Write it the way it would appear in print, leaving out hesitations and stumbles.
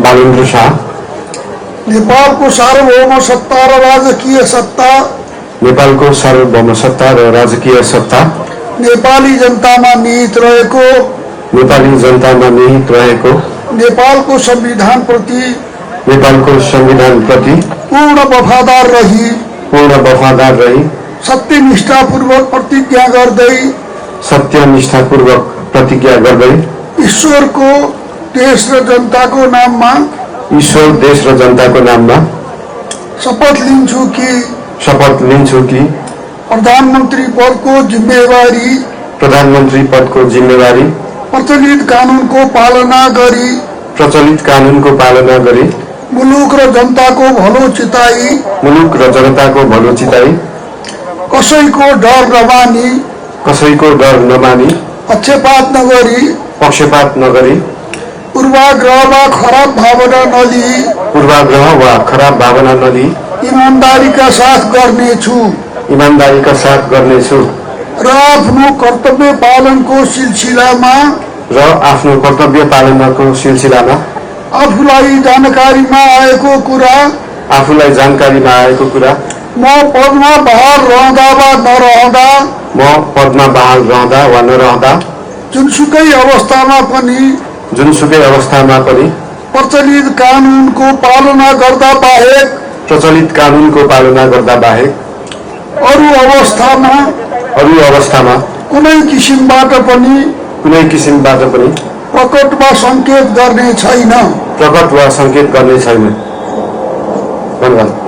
बालेन्द्र शाह। नेपालको सार्वभौम सत्ता र राजकीय सत्ता नेपालको सार्वभौम सत्ता र राजकीय सत्ता नेपाली जनतामा निहित रहेको नेपालको संविधानप्रति पूर्ण वफादार रही सत्यनिष्ठापूर्वक प्रतिज्ञा गर्दै ईश्वर देश र जनताको नाममा शपथ लिन्छु कि प्रधानमन्त्री पदको जिम्मेवारी प्रचलित कानूनको पालना गरी मुलुक र जनताको भलो चिताई कसैको डर नमानी पक्षपात नगरी पूर्वाग्रह वा खराब भावना नलिई ईमानदारीका साथ गर्नेछु र आफ्नो कर्तव्य पालनको सिलसिलामा आफूलाई जानकारीमा आएको कुरा म पदमा बहाल रहँदा वा नरहँदा जुनसुकै अवस्थामा पनि प्रचलित कानूनको पालना गर्दा बाहेक अरू अवस्थामा कुनै किसिमबाट पनि प्रकट वा संकेत गर्ने छैन। धन्यवाद।